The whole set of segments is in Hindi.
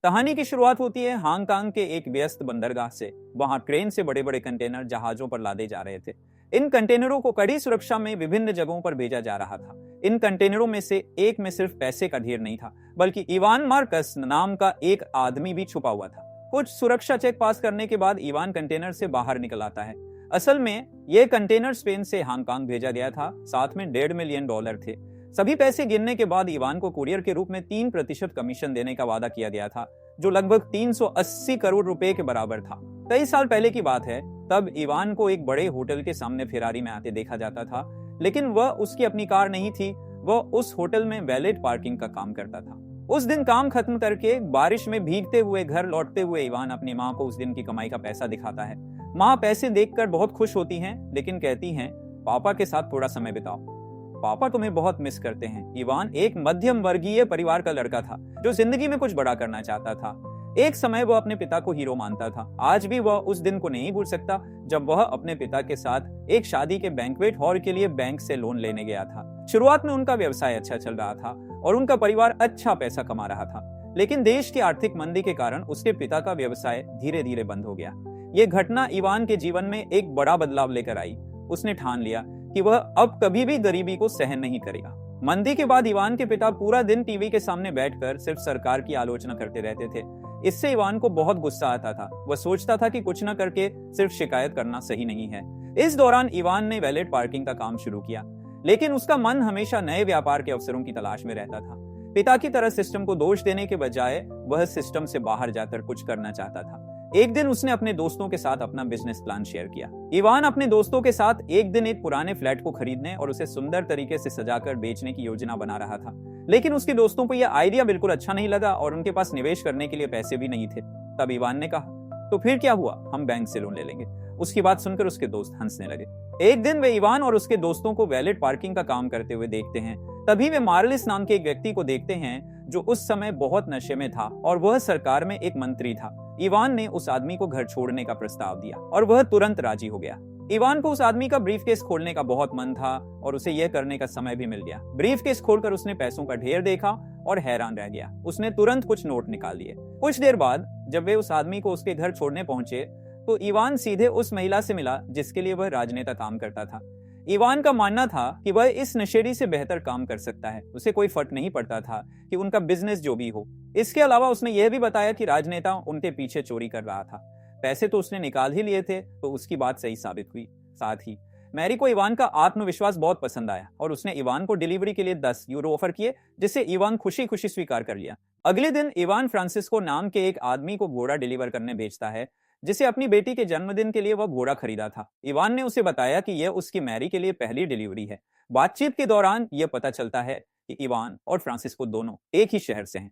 कहानी की शुरुआत होती है हांगकांग के एक व्यस्त बंदरगाह से। वहां ट्रेन से बड़े बड़े कंटेनर जहाजों पर लादे जा रहे थे। इन कंटेनरों को कड़ी सुरक्षा में विभिन्न जगहों पर भेजा जा रहा था। इन कंटेनरों में से एक में सिर्फ पैसे का ढेर नहीं था, बल्कि इवान मार्कस नाम का एक आदमी भी छुपा हुआ था। कुछ सुरक्षा चेक पास करने के बाद इवान कंटेनर से बाहर निकल आता है। असल में यह कंटेनर स्पेन से हांगकांग भेजा गया था, साथ में $1.5 मिलियन थे। सभी पैसे गिनने के बाद इवान को कुरियर के रूप में 3% कमीशन देने का वादा किया गया था, जो लगभग 380 करोड़ रुपए के बराबर था। कई साल पहले की बात है, तब इवान को एक बड़े होटल के सामने फेरारी में आते देखा जाता था, लेकिन वह उसकी अपनी कार नहीं थी। वह उस होटल में वैलेट पार्किंग का काम करता था। उस दिन काम खत्म करके बारिश में भीगते हुए घर लौटते हुए इवान अपनी माँ को उस दिन की कमाई का पैसा दिखाता है। माँ पैसे देखकर बहुत खुश होती हैं, लेकिन कहती हैं, पापा के साथ थोड़ा समय बिताओ, पापा तुम्हें बहुत मिस करते हैं। इवान एक मध्यम वर्गीय परिवार का लड़का था, जो जिंदगी में कुछ बड़ा करना चाहता था। एक समय वह अपने पिता को हीरो मानता था। आज भी वह उस दिन को नहीं भूल सकता जब वह अपने पिता के साथ एक शादी के बैंक्वेट हॉल के लिए बैंक से लोन लेने गया था। शुरुआत में उनका व्यवसाय अच्छा चल रहा था और उनका परिवार अच्छा पैसा कमा रहा था, लेकिन देश की आर्थिक मंदी के कारण उसके पिता का व्यवसाय धीरे धीरे बंद हो गया। यह घटना इवान के जीवन में एक बड़ा बदलाव लेकर आई। उसने ठान लिया कि वह अब कभी भी गरीबी को सहन नहीं करेगा। मंदी के बाद इवान के पिता पूरा दिन टीवी के सामने बैठकर सिर्फ सरकार की आलोचना करते रहते थे। इससे इवान को बहुत गुस्सा आता था। वह सोचता था कि कुछ न करके सिर्फ शिकायत करना सही नहीं है। इस दौरान इवान ने वैलेट पार्किंग का काम शुरू किया, लेकिन उसका मन हमेशा नए व्यापार के अवसरों की तलाश में रहता था। पिता की तरह सिस्टम को दोष देने के बजाय वह सिस्टम से बाहर जाकर कुछ करना चाहता था। एक दिन उसने अपने दोस्तों के साथ अपना बिजनेस प्लान शेयर किया। इवान अपने दोस्तों के साथ एक दिन एक पुराने फ्लैट को खरीदने और उसे सुंदर तरीके से सजाकर बेचने की योजना बना रहा था, लेकिन उसके दोस्तों को यह आइडिया बिल्कुल अच्छा नहीं लगा और उनके पास निवेश करने के लिए पैसे भी नहीं थे। तब इवान ने कहा, तो फिर क्या हुआ, हम बैंक से लोन ले लेंगे। उसकी बात सुनकर उसके दोस्त हंसने लगे। एक दिन वे इवान और उसके दोस्तों को वैलेट पार्किंग का काम करते हुए देखते हैं। तभी वे मार्लिस नाम के एक व्यक्ति को देखते हैं, जो उस समय बहुत नशे में था और वह सरकार में एक मंत्री था। इवान ने उस आदमी को घर छोड़ने का प्रस्ताव दिया और वह तुरंत राजी हो गया। इवान को उस आदमी का ब्रीफकेस खोलने का बहुत मन था और उसे यह करने का समय भी मिल गया। ब्रीफकेस खोलकर उसने पैसों का ढेर देखा और हैरान रह गया। उसने तुरंत कुछ नोट निकाल लिए। कुछ देर बाद जब वे उस आदमी को उसके घर छोड़ने पहुंचे, तो इवान सीधे उस महिला से मिला जिसके लिए वह राजनेता काम करता था। इवान का मानना था कि वह इस नशेड़ी से बेहतर काम कर सकता है। उसे कोई फर्क नहीं पड़ता था कि उनका बिजनेस जो भी हो। इसके अलावा उसने यह भी बताया कि राजनेता उनके पीछे चोरी कर रहा था। पैसे तो उसने निकाल ही लिए थे, तो उसकी बात सही साबित हुई। साथ ही मैरी को इवान का आत्मविश्वास बहुत पसंद आया और उसने इवान को डिलीवरी के लिए 10 यूरो ऑफर किए, जिसे इवान खुशी खुशी स्वीकार कर लिया। अगले दिन इवान फ्रांसिस्को नाम के एक आदमी को घोड़ा डिलीवर करने भेजता है, जिसे अपनी बेटी के जन्मदिन के लिए वह घोड़ा खरीदा था। इवान ने उसे बताया कि यह उसकी मैरी के लिए पहली डिलीवरी है। बातचीत के दौरान यह पता चलता है कि इवान और फ्रांसिस्को दोनों एक ही शहर से हैं।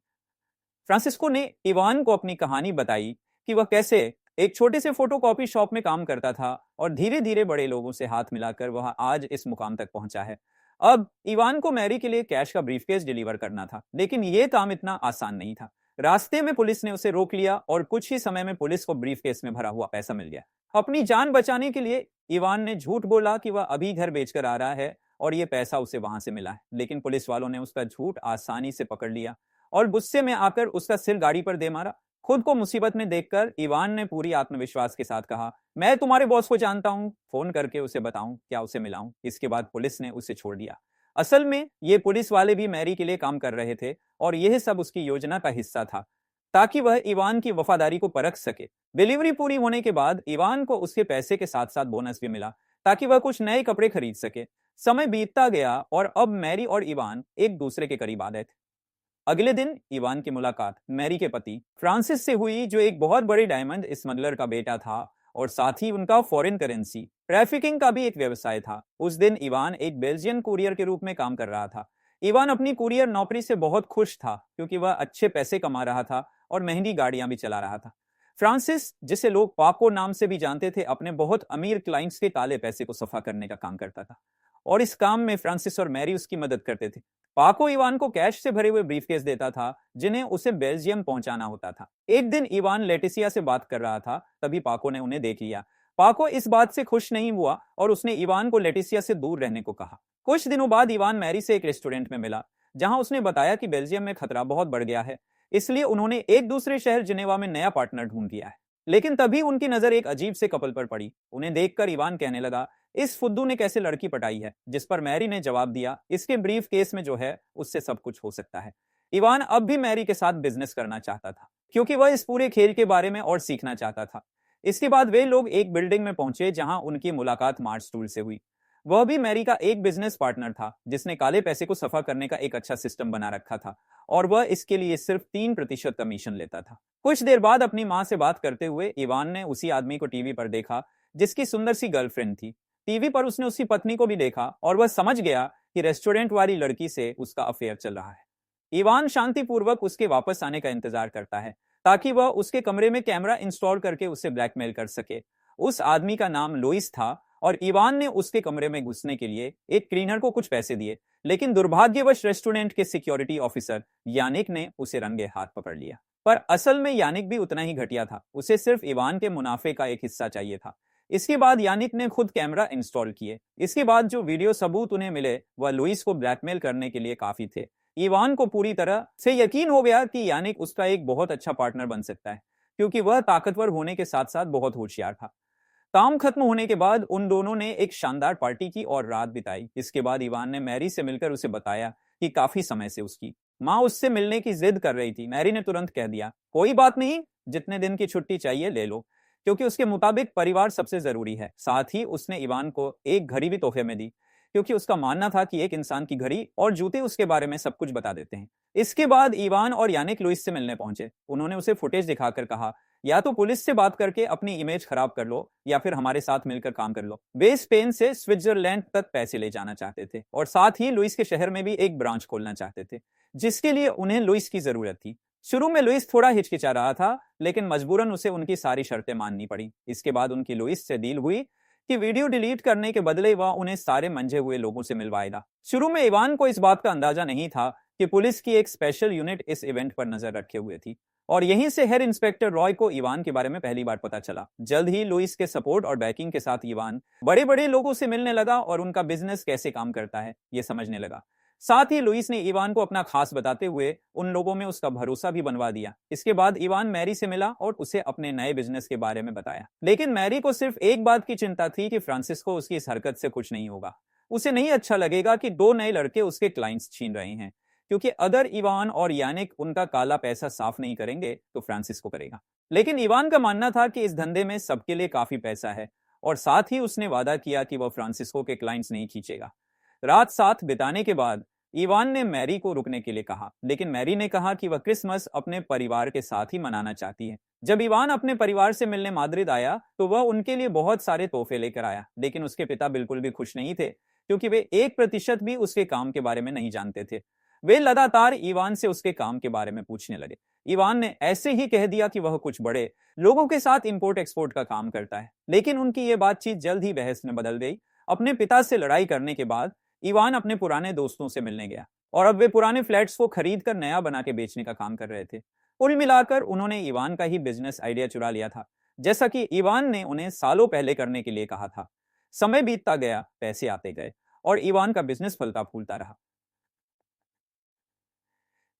फ्रांसिस्को ने इवान को अपनी कहानी बताई कि वह कैसे एक छोटे से फोटोकॉपी शॉप में काम करता था और धीरे धीरे बड़े लोगों से हाथ मिलाकर वह आज इस मुकाम तक पहुंचा है। अब इवान को मैरी के लिए कैश का ब्रीफकेस डिलीवर करना था, लेकिन यह काम इतना आसान नहीं था। रास्ते में पुलिस ने उसे रोक लिया और कुछ ही समय में पुलिस को ब्रीफकेस में भरा हुआ पैसा मिल गया। अपनी जान बचाने के लिए इवान ने झूठ बोला कि वह अभी घर बेचकर आ रहा है और यह पैसा उसे वहां से मिला है, लेकिन पुलिस वालों ने उसका झूठ आसानी से पकड़ लिया और गुस्से में आकर उसका सिर गाड़ी पर दे मारा। खुद को मुसीबत में देखकर इवान ने पूरी आत्मविश्वास के साथ कहा, मैं तुम्हारे बॉस को जानता हूं, फोन करके उसे बताऊं क्या उसे मिलाऊं। इसके बाद पुलिस ने उसे छोड़ दिया। असल में ये पुलिस वाले भी मैरी के लिए काम कर रहे थे और यह सब उसकी योजना का हिस्सा था, ताकि वह इवान की वफादारी को परख सके। डिलीवरी पूरी होने के बाद इवान को उसके पैसे के साथ साथ बोनस भी मिला, ताकि वह कुछ नए कपड़े खरीद सके। समय बीतता गया और अब मैरी और इवान एक दूसरे के करीब आ गए थे। अगले दिन इवान की मुलाकात मैरी के पति फ्रांसिस से हुई, जो एक बहुत बड़े डायमंड स्मगलर का बेटा था और साथ ही उनका फॉरेन करेंसी ट्रैफिकिंग का भी एक व्यवसाय था। उस दिन इवान एक बेल्जियन कुरियर के रूप में काम कर रहा था। इवान अपनी कुरियर नौकरी से बहुत खुश था, क्योंकि वह अच्छे पैसे कमा रहा था और महंगी गाड़ियां भी चला रहा था। फ्रांसिस, जिसे लोग पाको नाम से भी जानते थे, अपने बहुत अमीर क्लाइंट्स के काले पैसे को सफा करने का काम करता था और इस काम में फ्रांसिस और मैरी उसकी मदद करते थे। पाको इवान को कैश से भरे हुए ब्रीफकेस देता था, जिन्हें उसे बेल्जियम पहुंचाना होता था। एक दिन इवान लेटिसिया से बात कर रहा था, तभी पाको ने उन्हें देख लिया। पाको इस बात से खुश नहीं हुआ और उसने इवान को लेटिसिया से दूर रहने को कहा। कुछ दिनों बाद इवान मैरी से एक रेस्टोरेंट में मिला, जहां उसने बताया कि बेल्जियम में खतरा बहुत बढ़ गया है। इसलिए उन्होंने एक दूसरे शहर जिनेवा में नया पार्टनर ढूंढ लिया है। लेकिन तभी उनकी नजर एक अजीब से कपल पर पड़ी। उन्हें देखकर इवान कहने लगा, इस फुद्दू ने कैसे लड़की पटाई है? जिस पर मैरी ने जवाब दिया, इसके ब्रीफ केस में जो है उससे सब कुछ हो सकता है। इवान अब भी मैरी के साथ बिजनेस करना चाहता था, क्योंकि वह इस पूरे खेल के बारे में और सीखना चाहता था। इसके बाद वे लोग एक बिल्डिंग में पहुंचे जहां उनकी मुलाकात मार्स टूल से हुई। वह भी मैरी का एक बिजनेस पार्टनर था, जिसने काले पैसे को सफा करने का एक अच्छा सिस्टम बना रखा था, और वह इसके लिए सिर्फ 3% कमीशन लेता था। कुछ देर बाद अपनी माँ से बात करते हुए इवान ने उसी आदमी को टीवी पर देखा जिसकी सुंदर सी गर्लफ्रेंड थी। टीवी पर उसने उसकी पत्नी को भी देखा और वह समझ गया कि रेस्टोरेंट वाली लड़की से उसका अफेयर चल रहा है। इवान शांतिपूर्वक उसके वापस आने का इंतजार करता है, ताकि वह उसके कमरे में कैमरा इंस्टॉल करके उसे ब्लैकमेल कर सके। उस आदमी का नाम लुइस था, और इवान ने उसके कमरे में घुसने के लिए एक क्लीनर को कुछ पैसे दिए, लेकिन दुर्भाग्यवश रेस्टोरेंट के सिक्योरिटी ऑफिसर यानिक ने उसे रंगे हाथ पकड़ लिया। पर असल में यानिक भी उतना ही घटिया था, उसे सिर्फ इवान के मुनाफे का एक हिस्सा चाहिए था। इसके बाद यानिक ने खुद कैमरा इंस्टॉल किए। इसके बाद जो वीडियो सबूत उन्हें मिले वह लुइस को ब्लैकमेल करने के लिए काफी थे। इवान को पूरी तरह से यकीन हो गया कि यानिक उसका एक बहुत अच्छा पार्टनर बन सकता है, क्योंकि वह ताकतवर होने के साथ साथ बहुत होशियार था। काम खत्म होने के बाद उन दोनों ने एक शानदार पार्टी की और रात बिताई। इसके बाद इवान ने मैरी से मिलकर उसे बताया कि काफी समय से उसकी माँ उससे मिलने की जिद कर रही थी। मैरी ने तुरंत कह दिया, कोई बात नहीं, जितने दिन की छुट्टी चाहिए ले लो, क्योंकि उसके मुताबिक परिवार सबसे जरूरी है। साथ ही उसने इवान को एक घड़ी भी तोहफे में दी, क्योंकि उसका मानना था कि एक इंसान की घड़ी और जूते उसके बारे में सब कुछ बता देते हैं। इसके बाद इवान और यानिक लुइस से मिलने पहुंचे। उन्होंने उसे फुटेज दिखाकर कहा, या तो पुलिस से बात करके अपनी इमेज खराब कर लो, या फिर हमारे साथ मिलकर काम कर लो। वे स्पेन से स्विट्जरलैंड तक पैसे ले जाना चाहते थे, और साथ ही लुइस के शहर में भी एक ब्रांच खोलना चाहते थे, जिसके लिए उन्हें लुइस की जरूरत थी। शुरू में लुइस थोड़ा हिचकिचा रहा था, लेकिन मजबूरन उसे उनकी सारी शर्तें माननी पड़ी। इसके बाद उनकी लुइस से डील हुई कि वीडियो डिलीट करने के बदले वह उन्हें सारे मंजे हुए लोगों से मिलवाएगा। शुरू में इवान को इस बात का अंदाजा नहीं था कि पुलिस की एक स्पेशल यूनिट इस इवेंट पर नजर रखे हुए थी, और यहीं से हेड इंस्पेक्टर रॉय को इवान के बारे में पहली बार पता चला। जल्द ही लुइस के सपोर्ट और बैकिंग के साथ इवान बड़े बड़े लोगों से मिलने लगा और उनका बिजनेस कैसे काम करता है ये समझने लगा। साथ ही लुइस ने इवान को अपना खास बताते हुए उन लोगों में उसका भरोसा भी बनवा दिया। इसके बाद इवान मैरी से मिला और उसे अपने नए बिजनेस के बारे में बताया, लेकिन मैरी को सिर्फ एक बात की चिंता थी कि फ्रांसिस्को उसकी इस हरकत से खुश नहीं होगा। उसे नहीं अच्छा लगेगा कि दो नए लड़के उसके क्लाइंट्स छीन रहे हैं, क्योंकि अगर इवान और यानिक उनका काला पैसा साफ नहीं करेंगे तो फ्रांसिस्को करेगा। लेकिन इवान का मानना था कि इस धंधे में सबके लिए काफी पैसा है, और साथ ही उसने वादा किया कि वह फ्रांसिस्को के क्लाइंट्स नहीं खींचेगा। रात साथ बिताने के बाद इवान ने मैरी को रुकने के लिए कहा, लेकिन मैरी ने कहा कि वह क्रिसमस अपने परिवार के साथ ही मनाना चाहती है। जब इवान अपने परिवार से मिलने माद्रिद आया तो वह उनके लिए बहुत सारे तोहफे लेकर आया, लेकिन उसके पिता बिल्कुल भी खुश नहीं थे, क्योंकि वे 1% भी उसके काम के बारे में नहीं जानते थे। वे लगातार इवान से उसके काम के बारे में पूछने लगे। इवान ने ऐसे ही कह दिया कि वह कुछ बड़े लोगों के साथ इंपोर्ट एक्सपोर्ट का काम करता है, लेकिन उनकी यह बातचीत जल्द ही बहस में बदल गई। अपने पिता से लड़ाई करने के बाद इवान अपने पुराने दोस्तों से मिलने गया, और अब वे पुराने फ्लैट्स को खरीद कर नया बना के बेचने का काम कर रहे थे। कुल मिलाकर उन्होंने इवान का ही बिजनेस आइडिया चुरा लिया था, जैसा कि इवान ने उन्हें सालों पहले करने के लिए कहा था। समय बीतता गया, पैसे आते गए, और इवान का बिजनेस फलता फूलता रहा।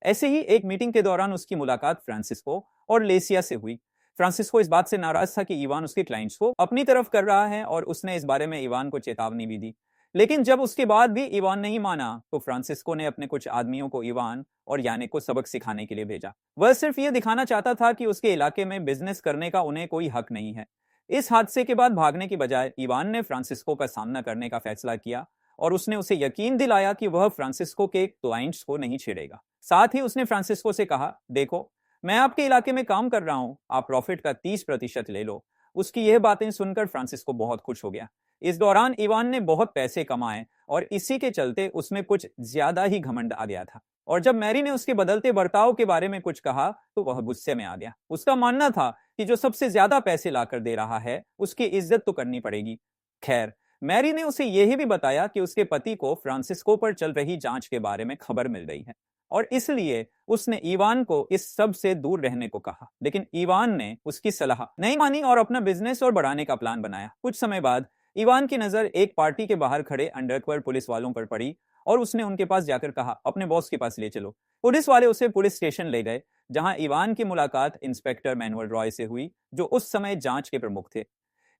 ऐसे ही एक मीटिंग के दौरान उसकी मुलाकात फ्रांसिस्को और लेसिया से हुई। फ्रांसिस्को इस बात से नाराज था कि इवान उसके क्लाइंट्स को अपनी तरफ कर रहा है, और उसने इस बारे में इवान को चेतावनी भी दी। लेकिन जब उसके बाद भी इवान नहीं माना तो फ्रांसिस्को ने अपने कुछ आदमियों को इवान और यानिक को सबक सिखाने के लिए भेजा। वह सिर्फ ये दिखाना चाहता था कि उसके इलाके में बिजनेस करने का उन्हें कोई हक नहीं है। इस हादसे के बाद भागने की बजाय इवान ने फ्रांसिस्को का सामना करने का फैसला किया, और उसने उसे यकीन दिलाया कि वह फ्रांसिस्को के क्लाइंट्स को नहीं छेड़ेगा। साथ ही उसने फ्रांसिस्को से कहा, देखो, मैं आपके इलाके में काम कर रहा हूं, आप प्रॉफिट का 30% ले लो। उसकी यह बातें सुनकर फ्रांसिस्को बहुत खुश हो गया। इस दौरान इवान ने बहुत पैसे कमाए, और इसी के चलते उसमें कुछ ज्यादा ही घमंड आ गया था। और जब मैरी ने उसके बदलते बर्ताव के बारे में कुछ कहा तो वह गुस्से में आ गया। उसका मानना था कि जो सबसे ज्यादा पैसे लाकर दे रहा है उसकी इज्जत तो करनी पड़ेगी। खैर, मैरी ने उसे यह भी बताया कि उसके पति को फ्रांसिस्को पर चल रही जांच के बारे में खबर मिल गई है, और इसलिए उसने इवान को इस सब से दूर रहने को कहा। लेकिन इवान ने उसकी सलाह नहीं मानी और अपना बिजनेस और बढ़ाने का प्लान बनाया। कुछ समय बाद इवान की नजर एक पार्टी के बाहर खड़े अंडरकवर पुलिस वालों पर पड़ी, और उसने उनके पास जाकर कहा, अपने बॉस के पास ले चलो। पुलिस वाले उसे पुलिस स्टेशन ले गए, जहां इवान की मुलाकात इंस्पेक्टर मैनुअल रॉय से हुई, जो उस समय जांच के प्रमुख थे।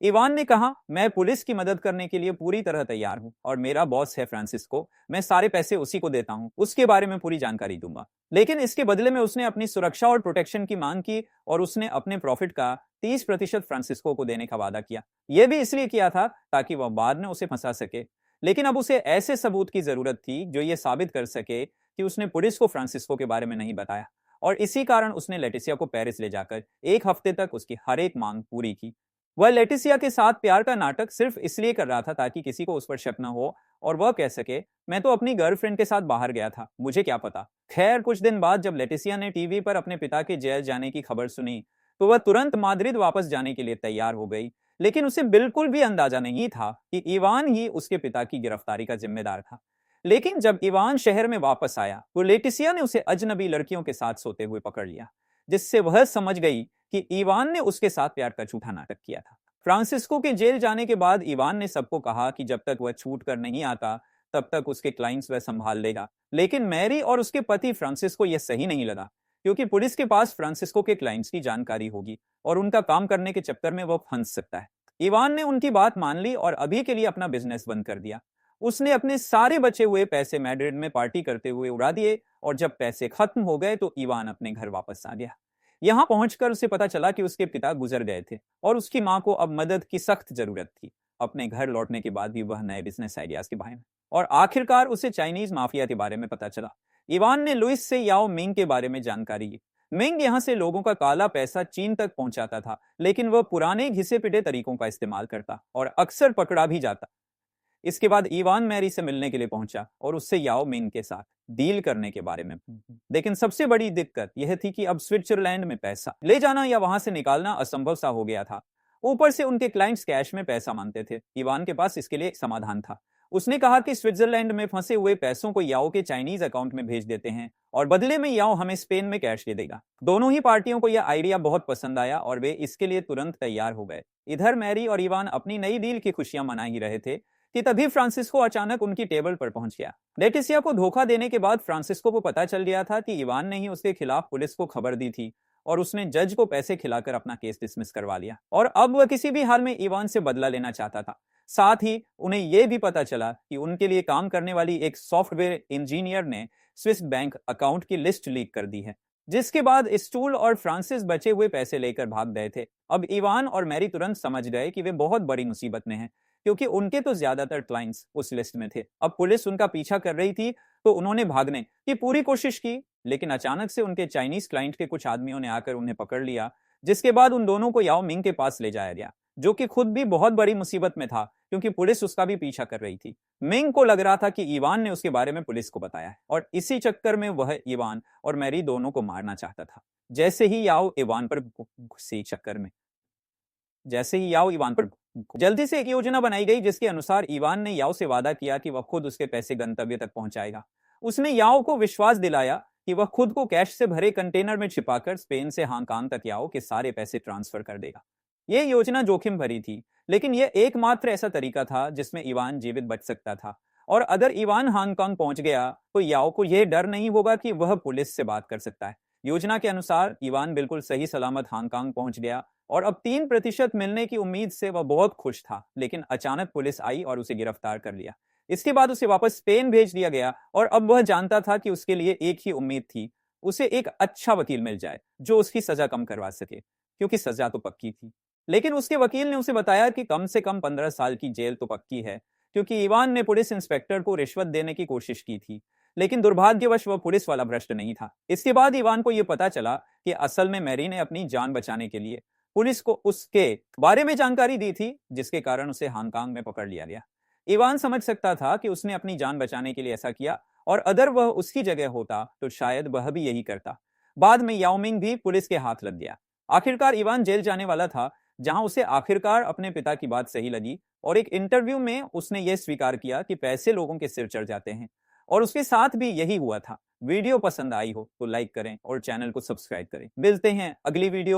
इवान ने कहा, मैं पुलिस की मदद करने के लिए पूरी तरह तैयार हूं और मेरा बॉस है फ्रांसिस्को, मैं सारे पैसे उसी को देता हूं, उसके बारे में पूरी जानकारी दूंगा। लेकिन इसके बदले में उसने अपनी सुरक्षा और प्रोटेक्शन की मांग की और उसने अपने प्रॉफिट का 30% फ्रांसिस्को को देने का वादा किया। यह भी इसलिए किया था ताकि वह बाद में उसे फंसा सके। लेकिन अब उसे ऐसे सबूत की जरूरत थी जो यह साबित कर सके कि उसने पुलिस को फ्रांसिस्को के बारे में नहीं बताया, और इसी कारण उसने लेटिसिया को पेरिस ले जाकर 1 हफ्ते तक उसकी हर एक मांग पूरी की। वह लेटिसिया के साथ प्यार का नाटक सिर्फ इसलिए कर रहा था ताकि किसी को उस पर शक न हो और वह कह सके, मैं तो अपनी गर्लफ्रेंड के साथ बाहर गया था, मुझे क्या पता। खैर, कुछ दिन बाद जब लेटिसिया ने टीवी पर अपने पिता के जेल जाने की खबर सुनी तो वह तुरंत माद्रिद वापस जाने के लिए तैयार हो गई। लेकिन उसे बिल्कुल भी अंदाजा नहीं था कि इवान ही उसके पिता की गिरफ्तारी का जिम्मेदार था। लेकिन जब इवान शहर में वापस आया तो लेटिसिया ने उसे अजनबी लड़कियों के साथ सोते हुए पकड़ लिया, जिससे वह समझ गई कि इवान ने उसके साथ प्यार का झूठा नाटक किया था। फ्रांसिस्को के जेल जाने के बाद इवान ने सबको कहा कि जब तक वह छूट कर नहीं आता तब तक उसके क्लाइंट्स वह संभाल लेगा। लेकिन मैरी और उसके पति फ्रांसिस को यह सही नहीं लगा, क्योंकि पुलिस के पास फ्रांसिस्को के क्लाइंट्स की जानकारी होगी और उनका काम करने के चक्कर में वह फंस सकता है। इवान ने उनकी बात मान ली और अभी के लिए अपना बिजनेस बंद कर दिया। उसने अपने सारे बचे हुए पैसे मैड्रिड में पार्टी करते हुए उड़ा दिए और जब पैसे खत्म हो गए तो इवान अपने घर वापस आ गया। यहां पहुंचकर उसे पता चला कि उसके पिता गुजर गए थे और उसकी मां को अब मदद की सख्त जरूरत थी। अपने घर लौटने के बाद भी वह नए बिजनेस आइडियाज के बारे में, और आखिरकार उसे चाइनीज माफिया के बारे में पता चला। इवान ने लुइस से याओ मिंग के बारे में जानकारी ली। मिंग यहां से लोगों का काला पैसा चीन तक पहुंचाता था, लेकिन वह पुराने घिसे पिटे तरीकों का इस्तेमाल करता और अक्सर पकड़ा भी जाता। इसके बाद इवान मैरी से मिलने के लिए पहुंचा और उससे याओ मिंग के साथ डील करने के बारे में। लेकिन सबसे बड़ी दिक्कत यह थी कि अब स्विट्जरलैंड में पैसा ले जाना या वहां से निकालना असंभव सा हो गया था। ऊपर से उनके क्लाइंट्स कैश में पैसा मांगते थे। इवान के पास इसके लिए एक समाधान था। उसने कहा कि स्विट्जरलैंड में फंसे हुए पैसों को याओ के चाइनीज अकाउंट में भेज देते हैं और बदले में याओ हमें स्पेन में कैश दे देगा। दोनों ही पार्टियों को यह आइडिया बहुत पसंद आया और वे इसके लिए तुरंत तैयार हो गए। इधर मैरी और इवान अपनी नई डील की खुशियां मना ही रहे थे कि तभी फ्रांसिस्को अचानक उनकी टेबल पर पहुंच गया। लेटिसिया को धोखा देने के बाद फ्रांसिस्को को पता चल गया था कि इवान ने ही उसके खिलाफ पुलिस को खबर दी थी और उसने जज को पैसे खिलाकर अपना केस डिसमिस करवा लिया और अब वह किसी भी हाल में इवान से बदला लेना चाहता था। साथ ही उन्हें यह भी पता चला कि उनके लिए काम करने वाली एक सॉफ्टवेयर इंजीनियर ने स्विस बैंक अकाउंट की लिस्ट लीक कर दी है, जिसके बाद स्टूल और फ्रांसिस बचे हुए पैसे लेकर भाग गए थे। अब इवान और मैरी तुरंत समझ गए कि वे बहुत बड़ी मुसीबत में हैं, क्योंकि उनके तो ज्यादातर क्लाइंट्स उस लिस्ट में थे। अब पुलिस उनका पीछा कर रही थी तो उन्होंने भागने की पूरी कोशिश की, लेकिन अचानक से उनके चाइनीज क्लाइंट के कुछ आदमियों ने आकर उन्हें पकड़ लिया, जिसके बाद उन दोनों को याओ मिंग के पास ले जाया गया, जो कि खुद भी बहुत बड़ी मुसीबत में था क्योंकि पुलिस उसका भी पीछा कर रही थी। मिंग को लग रहा था कि इवान ने उसके बारे में पुलिस को बताया है और इसी चक्कर में वह इवान और मैरी दोनों को मारना चाहता था। जैसे ही याओ इवान पर जल्दी से एक योजना बनाई गई, जिसके अनुसार इवान ने याओ से वादा किया कि वह खुद उसके पैसे गंतव्य तक पहुंचाएगा। उसने याओ को विश्वास दिलाया कि वह खुद को कैश से भरे कंटेनर में छिपाकर स्पेन से हांगकांग तक याओ के सारे पैसे ट्रांसफर कर देगा। यह योजना जोखिम भरी थी, लेकिन यह एकमात्र ऐसा तरीका था जिसमें इवान जीवित बच सकता था। और अगर इवान हांगकांग पहुंच गया तो याओ को यह डर नहीं होगा कि वह पुलिस से बात कर सकता है। योजना के अनुसार इवान बिल्कुल सही सलामत हांगकांग पहुंच गया और अब 3% मिलने की उम्मीद से वह बहुत खुश था। लेकिन अचानक पुलिस आई और उसे गिरफ्तार कर लिया। इसके बाद उसे वापस स्पेन भेज दिया गया और अब वह जानता था कि उसके लिए एक ही उम्मीद थी, उसे एक अच्छा वकील मिल जाए जो उसकी सजा कम करवा सके, क्योंकि सजा तो पक्की थी। लेकिन उसके वकील ने उसे बताया कि कम से कम 15 साल की जेल तो पक्की है, क्योंकि इवान ने पुलिस इंस्पेक्टर को रिश्वत देने की कोशिश की थी। लेकिन दुर्भाग्यवश वह पुलिस वाला भ्रष्ट नहीं था। इसके बाद इवान को यह पता चला कि असल में मैरी ने अपनी जान बचाने के लिए पुलिस को उसके बारे में जानकारी दी थी, जिसके कारण उसे हांगकांग में पकड़ लिया गया। इवान समझ सकता था कि उसने अपनी जान बचाने के लिए ऐसा किया और अगर वह उसकी जगह होता तो शायद वह भी यही करता। बाद में याओ मिंग भी पुलिस के हाथ लग गया। आखिरकार इवान जेल जाने वाला था, जहां उसे आखिरकार अपने पिता की बात सही लगी और एक इंटरव्यू में उसने यह स्वीकार किया कि पैसे लोगों के सिर चढ़ जाते हैं, और उसके साथ भी यही हुआ था। वीडियो पसंद आई हो तो लाइक करें और चैनल को सब्सक्राइब करें। मिलते हैं अगली वीडियो